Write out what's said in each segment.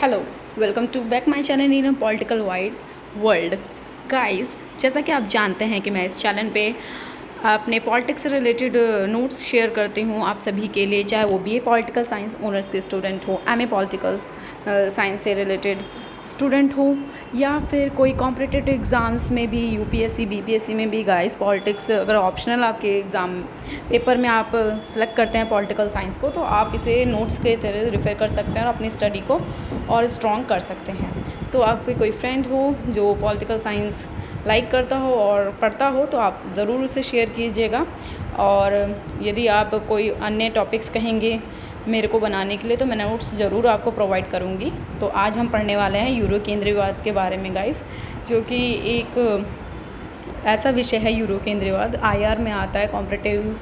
Hello, welcome to back my channel in political wide world. Guys, जैसा कि आप जानते हैं कि मैं इस चैनल पे अपने पॉलिटिक्स से रिलेटेड नोट्स शेयर करती हूँ आप सभी के लिए, चाहे वो बीए पॉलिटिकल साइंस ऑनर्स के स्टूडेंट हो, एमए पॉलिटिकल साइंस से रिलेटेड स्टूडेंट हो, या फिर कोई कॉम्पिटिटिव एग्ज़ाम्स में भी यूपीएससी बीपीएससी में भी। गाइस, पॉलिटिक्स अगर ऑप्शनल आपके एग्ज़ाम पेपर में आप सेलेक्ट करते हैं पॉलिटिकल साइंस को, तो आप इसे नोट्स के तरह रेफ़र कर सकते हैं और अपनी स्टडी को और स्ट्रॉन्ग कर सकते हैं। तो आपके कोई फ्रेंड हो जो पॉलिटिकल साइंस लाइक करता हो और पढ़ता हो, तो आप ज़रूर उसे शेयर कीजिएगा। और यदि आप कोई अन्य टॉपिक्स कहेंगे मेरे को बनाने के लिए, तो मैं नोट्स ज़रूर आपको प्रोवाइड करूँगी। तो आज हम पढ़ने वाले हैं यूरो केंद्रीयवाद के बारे में गाइस, जो कि एक ऐसा विषय है। यूरो केंद्रीयवाद आईआर में आता है, कॉम्पिटिटिव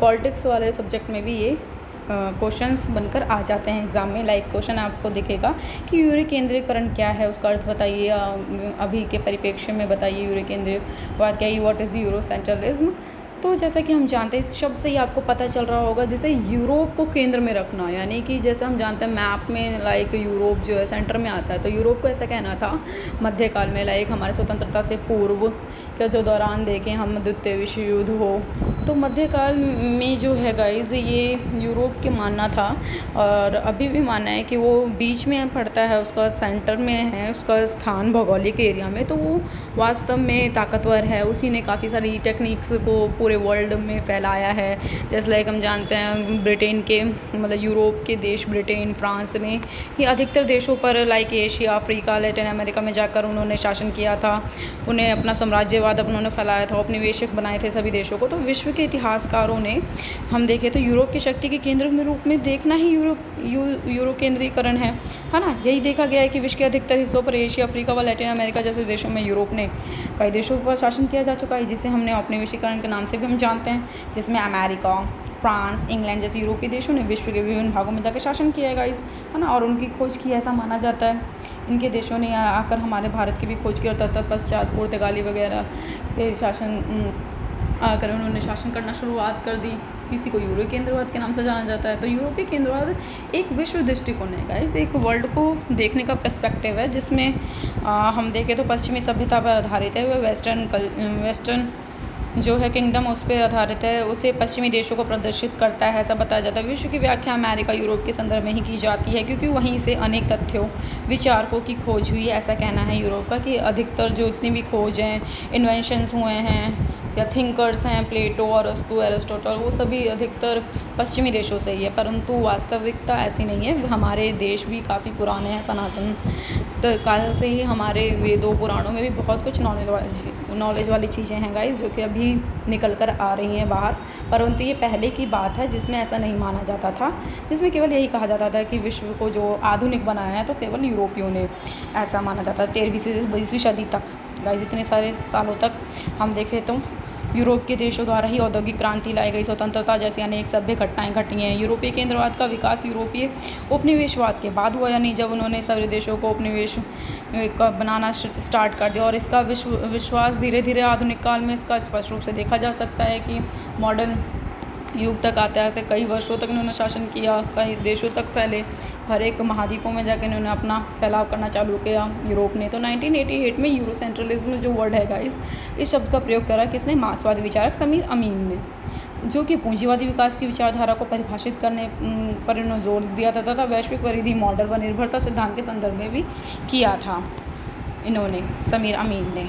पॉलिटिक्स वाले सब्जेक्ट में भी ये क्वेश्चंस बनकर आ जाते हैं एग्ज़ाम में। लाइक क्वेश्चन आपको दिखेगा कि यूरो केंद्रीकरण क्या है, उसका अर्थ बताइए, अभी के परिप्रेक्ष्य में बताइए यूरो केंद्रीयवाद क्या है, व्हाट इज़ यूरो सेंट्रलिज्म। तो जैसा कि हम जानते हैं, इस शब्द से ही आपको पता चल रहा होगा, जैसे यूरोप को केंद्र में रखना, यानी कि जैसे हम जानते हैं मैप में लाइक यूरोप जो है सेंटर में आता है, तो यूरोप को ऐसा कहना था मध्यकाल में, लाइक हमारे स्वतंत्रता से पूर्व का जो दौरान देखें हम, द्वितीय विश्व युद्ध हो, तो मध्यकाल में जो है गाइस ये यूरोप के मानना था। और अभी भी मानना है कि वो बीच में पड़ता है, उसका सेंटर में है उसका स्थान भौगोलिक एरिया में, तो वो वास्तव में ताकतवर है। उसी ने काफ़ी सारी टेक्निक्स को पूरे वर्ल्ड में फैलाया है। जैसे लाइक हम जानते हैं ब्रिटेन के, मतलब यूरोप के देश ब्रिटेन, फ्रांस ने ही अधिकतर देशों पर like Asia, Africa, Latin America में जाकर उन्होंने शासन किया था। उन्हें अपना साम्राज्यवाद उन्होंने फैलाया था, औपनिवेशिक बनाए थे सभी देशों को। तो विश्व के इतिहासकारों ने हम देखें तो यूरोप की शक्ति के केंद्र के रूप में देखना ही यूरो केंद्रीकरण है ना। यही देखा गया है कि विश्व के अधिकतर हिस्सों पर एशिया, अफ्रीका व लैटिन अमेरिका जैसे देशों में यूरोप ने कई देशों पर शासन किया जा चुका है, जिसे हमने औपनिवेशीकरण के नाम से भी हम जानते हैं, जिसमें अमेरिका, फ्रांस, इंग्लैंड जैसे यूरोपीय देशों ने विश्व के विभिन्न भागों में जाकर शासन किया है गाइस, है ना। और उनकी खोज की ऐसा माना जाता है। इनके देशों ने आकर हमारे भारत की भी खोज की, और तत्पश्चात पुर्तगाली वगैरह के शासन आकर उन्होंने शासन करना शुरुआत कर दी। इसी को यूरो केंद्रवाद के नाम से जाना जाता है। तो यूरोपीय केंद्रवाद एक विश्व दृष्टिकोण है गाइस, एक वर्ल्ड को देखने का पर्सपेक्टिव है, जिसमें हम देखें तो पश्चिमी सभ्यता पर आधारित है। वह वेस्टर्न जो है किंगडम उस पर आधारित है, उसे पश्चिमी देशों को प्रदर्शित करता है, ऐसा बताया जाता है। विश्व की व्याख्या अमेरिका, यूरोप के संदर्भ में ही की जाती है, क्योंकि वहीं से अनेक तथ्यों, विचारकों की खोज हुई, ऐसा कहना है यूरोप का, कि अधिकतर जो इतनी भी खोज हैं, इन्वेंशंस हुए हैं या थिंकर्स हैं, प्लेटो और अरस्तु, एरिस्टोटल, वो सभी अधिकतर पश्चिमी देशों से ही है। परंतु वास्तविकता ऐसी नहीं है। हमारे देश भी काफ़ी पुराने हैं, सनातन तो काल से ही हमारे वेदों पुराणों में भी बहुत कुछ नॉलेज वाली चीज़ें हैं गाइस, जो कि अभी निकल कर आ रही हैं बाहर। परंतु ये पहले की बात है, जिसमें ऐसा नहीं माना जाता था, जिसमें केवल यही कहा जाता था कि विश्व को जो आधुनिक बनाया है तो केवल यूरोपियों ने, ऐसा माना जाता है। 13वीं से 20वीं सदी तक गाइस, इतने सारे सालों तक हम देखें तो यूरोप के देशों द्वारा ही औद्योगिक क्रांति लाई गई, स्वतंत्रता जैसी अनेक सभ्य घटनाएं घटी हैं। यूरोपीय केंद्रवाद का विकास यूरोपीय उपनिवेशवाद के बाद हुआ, यानी जब उन्होंने सभी देशों को उपनिवेश का बनाना स्टार्ट कर दिया। और इसका विश्वास धीरे धीरे आधुनिक काल में इसका स्पष्ट रूप से देखा जा सकता है कि मॉडर्न युग तक आते आते कई वर्षों तक इन्होंने शासन किया, कई देशों तक फैले, हर एक महाद्वीपों में जाकर इन्होंने अपना फैलाव करना चालू किया यूरोप ने। तो 1988 में यूरो सेंट्रलिज्म जो वर्ड है गाइस, इस शब्द का प्रयोग करा किसने? मार्क्सवादी विचारक समीर अमीन ने, जो कि पूंजीवादी विकास की विचारधारा को परिभाषित करने पर इन्होंने जोर दिया था, तथा वैश्विक परिधि मॉडल व निर्भरता सिद्धांत के संदर्भ में भी किया था इन्होंने, समीर अमीन ने।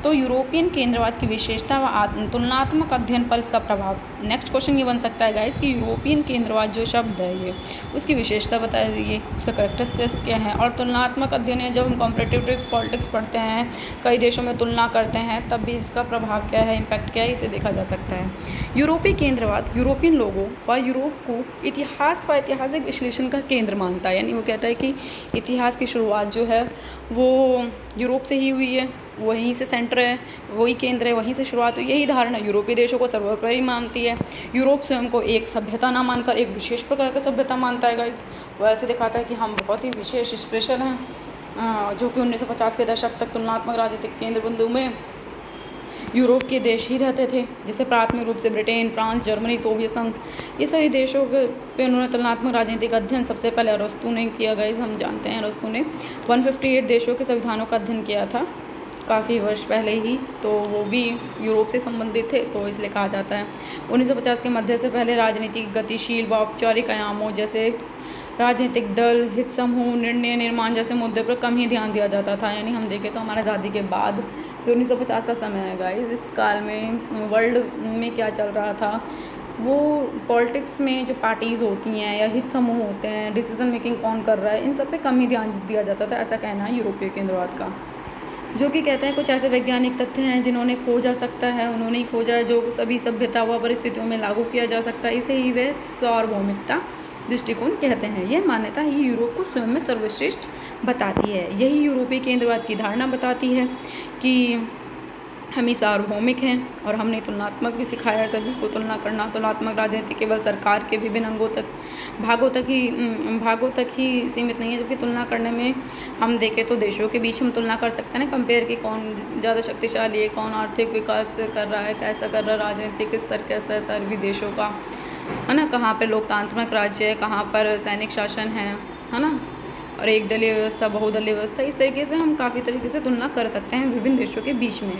तो यूरोपियन केंद्रवाद की विशेषता व तुलनात्मक अध्ययन पर इसका प्रभाव। नेक्स्ट क्वेश्चन ये बन सकता है गाइस कि यूरोपियन केंद्रवाद जो शब्द है ये, उसकी विशेषता बताइए, उसका करेक्टरिस्टिक्स क्या है। और तुलनात्मक अध्ययन है, जब हम कॉम्पिटिटिव पॉलिटिक्स पढ़ते हैं, कई देशों में तुलना करते हैं, तब भी इसका प्रभाव क्या है, इम्पैक्ट क्या है, इसे देखा जा सकता है। यूरोपीय केंद्रवाद यूरोपियन लोगों व यूरोप को इतिहास व ऐतिहासिक विश्लेषण का केंद्र मानता है, यानी वो कहता है कि इतिहास की शुरुआत जो है वो यूरोप से ही हुई है, वहीं से सेंटर है, वही केंद्र है, वहीं से शुरुआत हुई। यही धारणा यूरोपीय देशों को सर्वोपरि मानती है। यूरोप स्वयं को एक सभ्यता ना मानकर एक विशेष प्रकार का सभ्यता मानता है गाइस। वो ऐसे दिखाता है कि हम बहुत ही विशेष स्पेशल हैं, जो कि 1950 के दशक तक तुलनात्मक राजनीतिक केंद्र बिंदु में यूरोप के देश ही रहते थे, जैसे प्राथमिक रूप से ब्रिटेन, फ्रांस, जर्मनी, सोवियत संघ, ये सभी देशों पे उन्होंने तुलनात्मक राजनीतिक अध्ययन सबसे पहले अरस्तू ने किया। गाइस हम जानते हैं अरस्तू ने 158 देशों के संविधानों का अध्ययन किया था काफ़ी वर्ष पहले ही, तो वो भी यूरोप से संबंधित थे, तो इसलिए कहा जाता है। 1950 के मध्य से पहले राजनीतिक गतिशील व औपचारिक आयामों जैसे राजनीतिक दल, हित समूह, निर्णय निर्माण जैसे मुद्दे पर कम ही ध्यान दिया जाता था। यानी हम देखें तो हमारे आज़ादी के बाद जो 1950 का समय है गाइस, इस काल में वर्ल्ड में क्या चल रहा था, वो पॉलिटिक्स में जो पार्टीज़ होती हैं या हित समूह होते हैं, डिसीजन मेकिंग कौन कर रहा है, इन सब पे कम ही ध्यान दिया जाता था, ऐसा कहना है यूरोपीय केंद्रवाद का। जो कि कहते हैं कुछ ऐसे वैज्ञानिक तथ्य हैं जिन्होंने खोजा सकता है, उन्होंने ही खोजा है, जो सभी सभ्यता व परिस्थितियों में लागू किया जा सकता है, इसे ही वे सार्वभौमिकता दृष्टिकोण कहते हैं। यह मान्यता ही यूरोप को स्वयं में सर्वश्रेष्ठ बताती है। यही यूरोपीय केंद्रवाद की धारणा बताती है कि हम ही सार्वभौमिक हैं, और हमने तुलनात्मक भी सिखाया है सभी को तुलना करना। तुलनात्मक राजनीति केवल सरकार के विभिन्न भागों तक ही सीमित नहीं है, जबकि तुलना करने में हम देखें तो देशों के बीच हम तुलना कर सकते हैं ना, कंपेयर कि कौन ज़्यादा शक्तिशाली है, कौन आर्थिक विकास कर रहा है, कैसा कर रहा है, राजनीतिक स्तर कैसा है सभी देशों का, है ना, कहाँ पर लोकतांत्रिक राज्य है, कहाँ पर सैनिक शासन है ना, और एक दलीय व्यवस्था, बहुदलीय व्यवस्था। इस तरीके से हम काफ़ी तरीके से तुलना कर सकते हैं विभिन्न देशों के बीच में।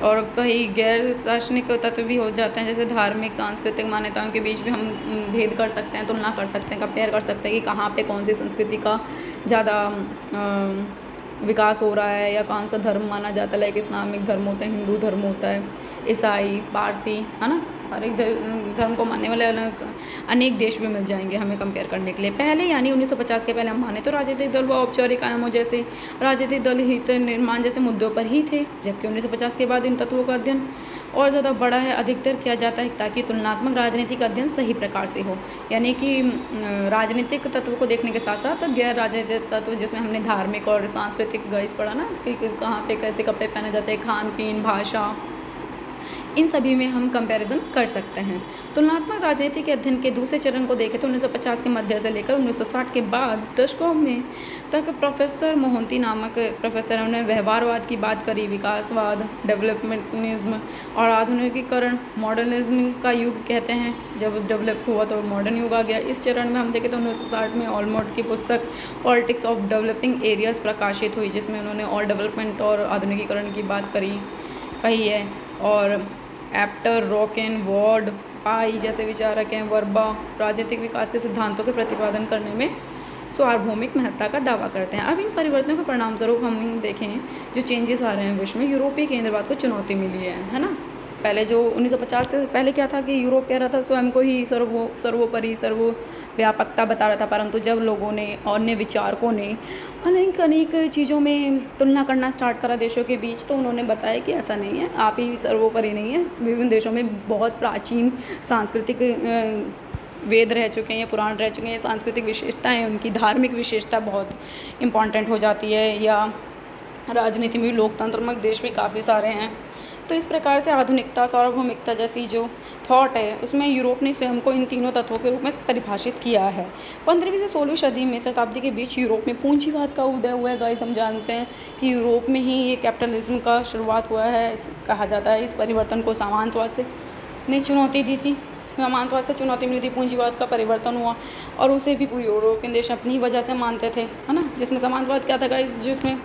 और कई गैर शासनिक तत्व भी हो जाते हैं, जैसे धार्मिक सांस्कृतिक मान्यताओं के बीच भी हम भेद कर सकते हैं, तुलना कर सकते हैं, कंपेयर कर सकते हैं कि कहाँ पे कौन सी संस्कृति का ज़्यादा विकास हो रहा है, या कौन सा धर्म माना जाता है। लाइक इस्लामिक धर्म होता है, हिंदू धर्म होता है, ईसाई, पारसी, है ना, हर एक धर्म को मानने वाले अनेक देश भी मिल जाएंगे हमें कंपेयर करने के लिए। पहले यानी 1950 के पहले हम माने तो राजनीतिक दल व औपचारिक आयामों जैसे राजनीतिक दल हित निर्माण जैसे मुद्दों पर ही थे, जबकि 1950 के बाद इन तत्वों का अध्ययन और ज़्यादा बड़ा है, अधिकतर किया जाता है ताकि तुलनात्मक राजनीतिक अध्ययन सही प्रकार से हो। यानी कि राजनीतिक तत्व को देखने के साथ साथ गैर राजनीतिक तत्व, जिसमें हमने धार्मिक और सांस्कृतिक गाइस पढ़ा ना, कि कहाँ पे कैसे कपड़े पहने जाते हैं, खान पीन, भाषा, इन सभी में हम कंपैरिजन कर सकते हैं। तुलनात्मक राजनीति के अध्ययन के दूसरे चरण को देखें तो 1950 के मध्य से लेकर 1960 के बाद दशकों में तक प्रोफेसर मोहंती नामक प्रोफेसर ने व्यवहारवाद की बात करी, विकासवाद, डेवलपमेंटनिज्म और आधुनिकीकरण, मॉडर्निज्म का युग कहते हैं। जब डेवलप हुआ तो मॉडर्न युग आ गया। इस चरण में हम देखें तो 1960 में ऑलमोट की पुस्तक पॉलिटिक्स ऑफ डेवलपिंग एरियाज प्रकाशित हुई, जिसमें उन्होंने और डेवलपमेंट और आधुनिकीकरण की बात कही है। और एप्टर, रॉकेन, वॉर्ड, पाई जैसे विचारक हैं, वर्बा राजनीतिक विकास के सिद्धांतों के प्रतिपादन करने में सार्वभौमिक महत्ता का दावा करते हैं। अब इन परिवर्तनों के परिणामस्वरूप हम देखें जो चेंजेस आ रहे हैं विश्व में, यूरोपीय केंद्रवाद को चुनौती मिली है ना। पहले जो 1950 से पहले क्या था कि यूरोप कह रहा था स्वयं को ही सर्वोपरि सर्वव्यापकता बता रहा था, परंतु जब लोगों ने, अन्य विचारकों ने अनेक चीज़ों में तुलना करना स्टार्ट करा देशों के बीच, तो उन्होंने बताया कि ऐसा नहीं है, आप ही सर्वोपरि नहीं है। विभिन्न देशों में बहुत प्राचीन सांस्कृतिक वेद रह चुके हैं या पुराण रह चुके हैं, सांस्कृतिक विशेषताएँ, उनकी धार्मिक विशेषता बहुत इम्पॉर्टेंट हो जाती है, या राजनीति में भी लोकतंत्रात्मक देश भी काफ़ी सारे हैं। तो इस प्रकार से आधुनिकता, सार्वभौमिकता जैसी जो थॉट है, उसमें यूरोप ने स्वयं को इन तीनों तत्वों के रूप में परिभाषित किया है। 15वीं से 16वीं सदी में शताब्दी के बीच यूरोप में पूंजीवाद का उदय हुआ है। गाइस हम जानते हैं कि यूरोप में ही ये कैपिटलिज्म का शुरुआत हुआ है, कहा जाता है। इस परिवर्तन को सामंतवाद ने चुनौती दी थी, सामंतवाद से चुनौती मिली थी, पूंजीवाद का परिवर्तन हुआ, और उसे भी यूरोपियन देश अपनी वजह से मानते थे, है ना। जिसमें सामंतवाद क्या था गाइस, जिसमें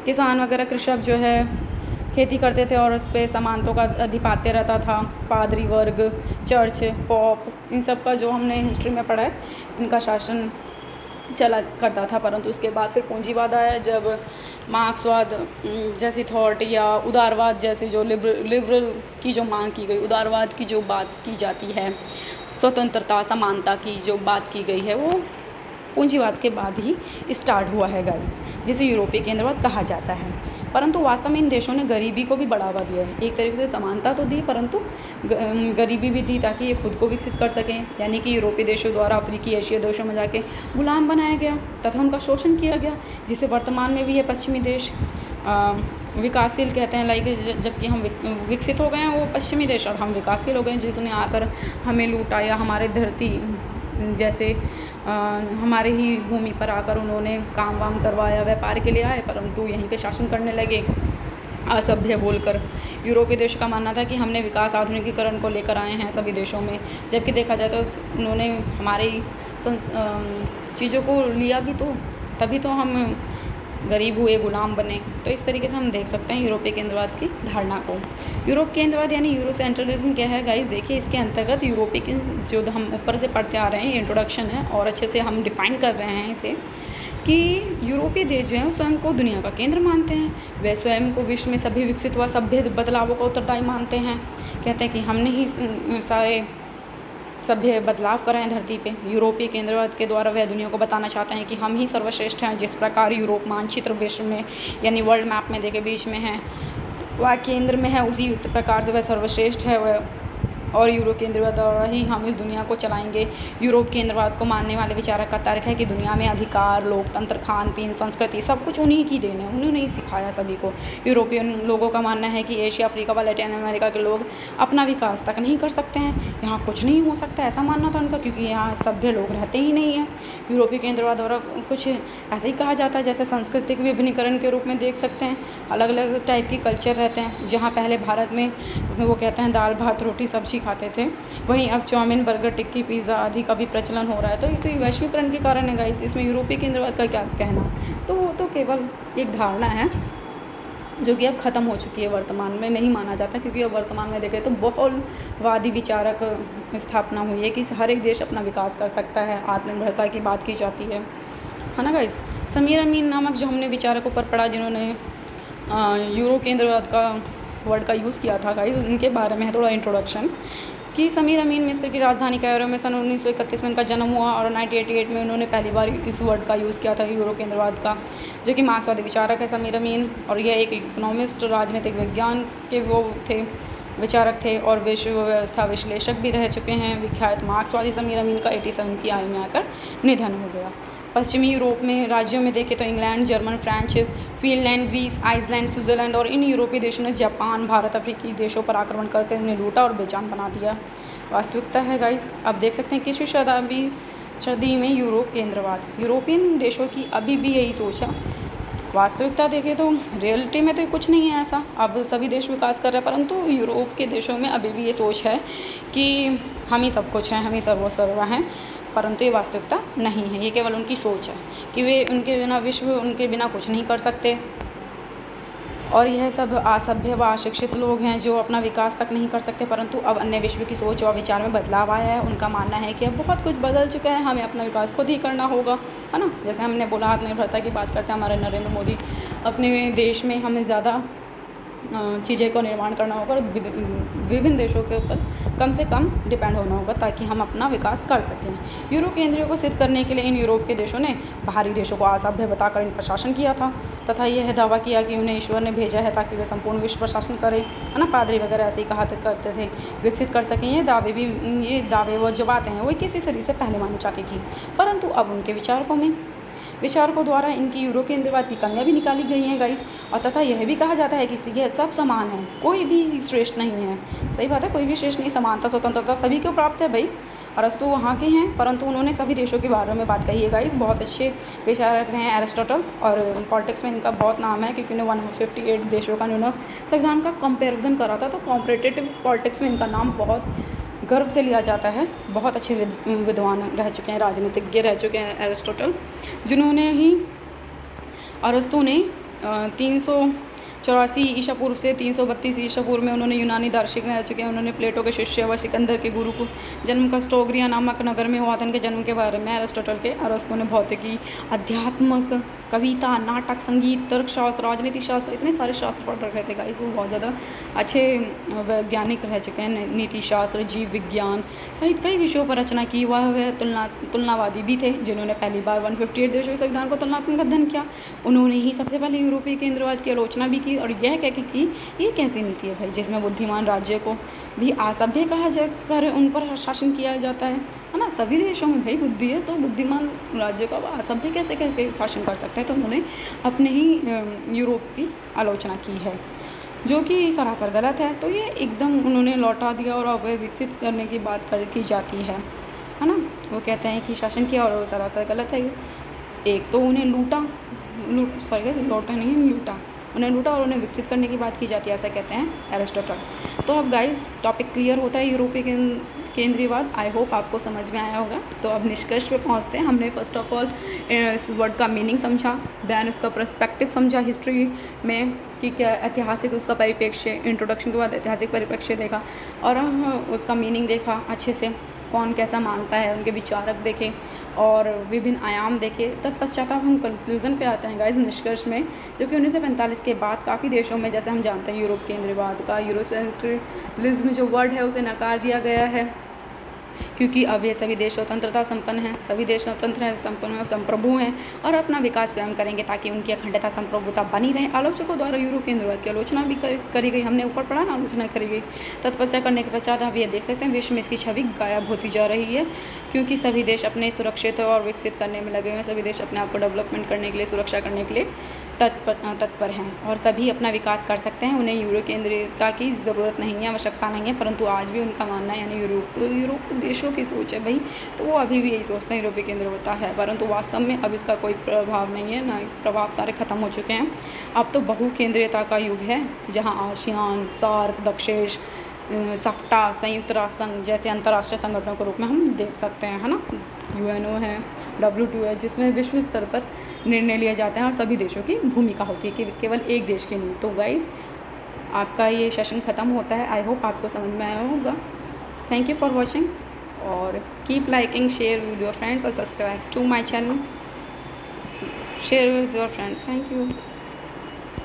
किसान वगैरह, कृषक जो है खेती करते थे और उस पर सामंतों का अधिपत्य रहता था। पादरी वर्ग, चर्च, पॉप, इन सब का जो हमने हिस्ट्री में पढ़ा है, इनका शासन चला करता था। परंतु उसके बाद फिर पूंजीवाद आया, जब मार्क्सवाद जैसी थॉट या उदारवाद जैसी जो लिबरल की जो मांग की गई, उदारवाद की जो बात की जाती है, स्वतंत्रता, समानता की जो बात की गई है, वो पूंजीवाद के बाद ही स्टार्ट हुआ है गाइस, जिसे यूरोपीय केंद्रवाद कहा जाता है। परंतु वास्तव में इन देशों ने गरीबी को भी बढ़ावा दिया है। एक तरीके से समानता तो दी, परंतु गरीबी भी दी ताकि ये खुद को विकसित कर सकें। यानी कि यूरोपीय देशों द्वारा अफ्रीकी, एशियाई देशों में जाके गुलाम बनाया गया तथा उनका शोषण किया गया, जिसे वर्तमान में भी ये पश्चिमी देश विकासशील कहते हैं। लाइक जबकि हम विकसित हो गए हैं वो पश्चिमी देश, और हम विकासशील हो गए हैं, जिसने आकर हमें लूटा, या हमारे धरती जैसे हमारे ही भूमि पर आकर उन्होंने काम वाम करवाया, व्यापार के लिए आए, परंतु यहीं पे शासन करने लगे, असभ्य बोलकर। यूरोपीय देशों का मानना था कि हमने विकास आधुनिकीकरण को लेकर आए हैं सभी देशों में, जबकि देखा जाए तो उन्होंने हमारी चीज़ों को लिया भी तो, तभी तो हम गरीब हुए, गुलाम बने। तो इस तरीके से हम देख सकते हैं यूरोपीय केंद्रवाद की धारणा को। यूरोप केंद्रवाद यानी यूरो सेंट्रलिज्म क्या है गाइस? देखिए, इसके अंतर्गत यूरोपीय की जो हम ऊपर से पढ़ते आ रहे हैं, इंट्रोडक्शन है और अच्छे से हम डिफ़ाइन कर रहे हैं इसे, कि यूरोपीय देश जो हैं स्वयं को दुनिया का केंद्र मानते हैं। वे स्वयं को विश्व में सभी विकसित व सभ्य बदलावों का उत्तरदायी मानते हैं। कहते हैं कि हमने ही सारे सभ्य बदलाव कराए हैं धरती पे। यूरोपीय केंद्रवाद के द्वारा वह दुनिया को बताना चाहते हैं कि हम ही सर्वश्रेष्ठ हैं। जिस प्रकार यूरोप मानचित्र विश्व में यानी वर्ल्ड मैप में देखे बीच में है, वह केंद्र में है, उसी प्रकार से वह सर्वश्रेष्ठ है वह, और यूरो केंद्रवाद द्वारा ही हम इस दुनिया को चलाएंगे। यूरोप केंद्रवाद को मानने वाले विचारक का तर्क है कि दुनिया में अधिकार, लोकतंत्र, खान पीन, संस्कृति सब कुछ उन्हीं की देन है, उन्होंने ही सिखाया सभी को। यूरोपियन लोगों का मानना है कि एशिया, अफ्रीका व लैटिन अमेरिका के लोग अपना विकास तक नहीं कर सकते हैं, यहाँ कुछ नहीं हो सकता, ऐसा मानना था उनका, क्योंकि यहाँ सभ्य लोग रहते ही नहीं हैं। यूरोपीय केंद्रवाद द्वारा कुछ ऐसे ही कहा जाता है जैसे सांस्कृतिक विभिन्नीकरण के रूप में देख सकते हैं। अलग अलग टाइप की कल्चर रहते हैं, जहाँ पहले भारत में वो कहते हैं दाल भात रोटी सब्जी खाते थे, वहीं अब चाउमीन, बर्गर, टिक्की, पिज़्ज़ा आदि का भी प्रचलन हो रहा है। तो ये वैश्वीकरण के कारण है गाइस। इसमें यूरोपीय केंद्रवाद का क्या कहना? तो वो तो केवल एक धारणा है जो कि अब ख़त्म हो चुकी है, वर्तमान में नहीं माना जाता, क्योंकि अब वर्तमान में देखें तो बहुलवादी विचारक स्थापना हुई है कि हर एक देश अपना विकास कर सकता है, आत्मनिर्भरता की बात की जाती है ना गाइस। समीर अमीन नामक जो हमने विचारकों पर पढ़ा जिन्होंने यूरो केंद्रवाद का वर्ड का यूज़ किया था गाइस, उनके बारे में है थोड़ा इंट्रोडक्शन, कि समीर अमीन मिस्र की राजधानी कायरो में सन 1931 में उनका जन्म हुआ और 1988 में उन्होंने पहली बार इस वर्ड का यूज़ किया था यूरो केंद्रवाद का, जो कि मार्क्सवादी विचारक है समीर अमीन, और यह एक इकोनॉमिस्ट, राजनीतिक विज्ञान के वो थे, विचारक थे और विश्व व्यवस्था विश्लेषक भी रह चुके हैं। विख्यात मार्क्सवादी समीर अमीन का 87 की आयु में आकर निधन हो गया। पश्चिमी यूरोप में राज्यों में देखें तो England, German, French, Finland, Greece, Iceland, Switzerland और इन यूरोपीय देशों ने जापान, भारत, अफ्रीकी देशों पर आक्रमण करके उन्हें लूटा और बेजान बना दिया। वास्तविकता है गाइस, अब देख सकते हैं कि 21वीं सदी में यूरोप केंद्रवाद, यूरोपियन देशों की अभी भी यही सोच है। वास्तविकता देखें तो रियलिटी में तो कुछ नहीं है ऐसा, अब सभी देश विकास कर रहे हैं, परंतु यूरोप के देशों में अभी भी ये सोच है कि हम ही सब कुछ हैं, हम ही सर्वस्व हैं, परंतु ये वास्तविकता नहीं है। ये केवल उनकी सोच है कि वे उनके बिना विश्व उनके बिना कुछ नहीं कर सकते, और यह सब असभ्य व अशिक्षित लोग हैं जो अपना विकास तक नहीं कर सकते। परंतु अब अन्य विश्व की सोच और विचार में बदलाव आया है। उनका मानना है कि अब बहुत कुछ बदल चुका है, हमें अपना विकास खुद ही करना होगा, है ना। जैसे हमने बोला आत्मनिर्भरता की बात करते हैं, हमारे नरेंद्र मोदी अपने देश में हमें ज़्यादा चीज़ें को निर्माण करना होगा और विभिन्न देशों के ऊपर कम से कम डिपेंड होना होगा ताकि हम अपना विकास कर सकें। यूरो केंद्रीय को सिद्ध करने के लिए इन यूरोप के देशों ने बाहरी देशों को असभ्य बताकर इन पर शासन किया था तथा यह दावा किया कि उन्हें ईश्वर ने भेजा है ताकि वे संपूर्ण विश्व पर शासन करें, है ना। पादरी वगैरह ऐसे ही कहा करते थे, विकसित कर सकें। ये दावे व जो बातें हैं वो 21वीं सदी से पहले मानी जाती थी, परंतु अब उनके विचारकों द्वारा इनकी यूरो केंद्रवाद की कमियां भी निकाली गई हैं गाइस, और तथा यह भी कहा जाता है कि ये सब समान है, कोई भी श्रेष्ठ नहीं है। सही बात है, कोई भी श्रेष्ठ नहीं, समानता स्वतंत्रता सभी को प्राप्त है भाई। अरस्तु वहाँ के हैं, परंतु उन्होंने सभी देशों के बारे में बात कही है गाइस। बहुत अच्छे विचारक हैं एरिस्टोटल, और पॉलिटिक्स में इनका बहुत नाम है क्योंकि उन्होंने 158 देशों का उन्होंने संविधान का कंपेरिजन करा था। तो कॉम्पिटिटिव पॉलिटिक्स में इनका नाम बहुत गर्व से लिया जाता है। बहुत अच्छे विद्वान रह चुके हैं, राजनीतिज्ञ रह चुके हैं एरिस्टोटल, जिन्होंने ही अरस्तु ने 384 ईसा पूर्व से 332 ईसा पूर्व में उन्होंने यूनानी दार्शनिक रह चुके हैं। उन्होंने प्लेटो के शिष्य व सिकंदर के गुरु को जन्म कस्टोग्रिया नामक नगर में हुआ था। उनके जन्म के बारे में अरिस्टोटल के अरस्तु ने भौतिकी, अध्यात्मक, कविता, नाटक, संगीत, तर्कशास्त्र, राजनीति शास्त्र, इतने सारे शास्त्र पढ़ रखे थे गाइस। वो बहुत ज़्यादा अच्छे वैज्ञानिक रह चुके हैं। नीति शास्त्र, जीव विज्ञान सहित कई विषयों पर रचना की। वह तुलनावादी भी थे, जिन्होंने पहली बार 158 देशों के संविधान को तुलनात्मक अध्ययन किया। उन्होंने ही सबसे पहले यूरोपीय केंद्रवाद की आलोचना भी की, और यह कह के की ये कैसी नीति है भाई जिसमें बुद्धिमान राज्य को भी असभ्य कहा जाकर उन पर शासन किया जाता है ना। सभी देशों में भाई बुद्धि है, तो बुद्धिमान राज्य का असभ्य कैसे करके शासन कर सकते हैं। तो उन्होंने अपने ही यूरोप की आलोचना की है, जो कि सरासर गलत है। तो ये एकदम उन्होंने लौटा दिया और अब विकसित करने की बात की जाती है ना। वो कहते हैं कि शासन किया और वो सरासर गलत है। एक तो उन्हें उन्हें लूटा और उन्हें विकसित करने की बात की जाती है, ऐसा कहते हैं एरिस्टोटल। तो अब गाइस टॉपिक क्लियर होता है यूरोपीय केंद्रीयवाद। आई होप आपको समझ में आया होगा। तो अब निष्कर्ष पे पहुंचते हैं। हमने फर्स्ट ऑफ ऑल इस वर्ड का मीनिंग समझा, देन उसका पर्सपेक्टिव समझा हिस्ट्री में कि क्या ऐतिहासिक उसका परिप्रेक्ष्य, इंट्रोडक्शन के बाद ऐतिहासिक परिप्रेक्ष्य देखा और उसका मीनिंग देखा अच्छे से, कौन कैसा मानता है, उनके विचारक देखे और विभिन्न आयाम देखे। तत्पश्चात हम कंक्लूज़न पे आते हैं गाइस, निष्कर्ष में, जो कि 1945 के बाद काफ़ी देशों में, जैसे हम जानते हैं यूरोप केंद्रीयवाद का, यूरोसेंट्रिज्म जो वर्ड है उसे नकार दिया गया है, क्योंकि अब ये सभी देश स्वतंत्रता संपन्न हैं, सभी देश स्वतंत्र हैं, संपन्न संप्रभु हैं और अपना विकास स्वयं करेंगे ताकि उनकी अखंडता संप्रभुता बनी रहे। आलोचकों द्वारा यूरोप केंद्रवाद की आलोचना भी करी गई, हमने ऊपर पढ़ा ना, आलोचना करी गई। तपस्या करने के पश्चात आप ये देख सकते हैं विश्व में इसकी छवि गायब होती जा रही है, क्योंकि सभी देश अपने सुरक्षित और विकसित करने में लगे हुए हैं, सभी देश अपने आप को डेवलपमेंट करने के लिए, सुरक्षा करने के लिए तत्पर हैं और सभी अपना विकास कर सकते हैं। उन्हें यूरो केंद्रीयता की ज़रूरत नहीं है, आवश्यकता नहीं है, परंतु आज भी उनका मानना है, यानी यूरोप देशों की सोच है भाई, तो वो अभी भी यही सोचते हैं यूरोपीय केंद्रीयता है, परंतु वास्तव में अब इसका कोई प्रभाव नहीं है, ना प्रभाव सारे ख़त्म हो चुके हैं। अब तो बहु केंद्रीयता का युग है, जहाँ आसियान, सार्क, दक्षेश, सफ्टा, संयुक्त राष्ट्र संघ जैसे अंतर्राष्ट्रीय संगठनों के रूप में हम देख सकते हैं, है ना। यूएनओ है, WTO है, जिसमें विश्व स्तर पर निर्णय लिए जाते हैं और सभी देशों की भूमिका होती है कि केवल एक देश की नहीं। तो गाइस आपका ये सेशन ख़त्म होता है। आई होप आपको समझ में आया होगा। थैंक यू फॉर वॉचिंग और keep liking, share with your friends और subscribe to my channel, share with your friends. Thank you.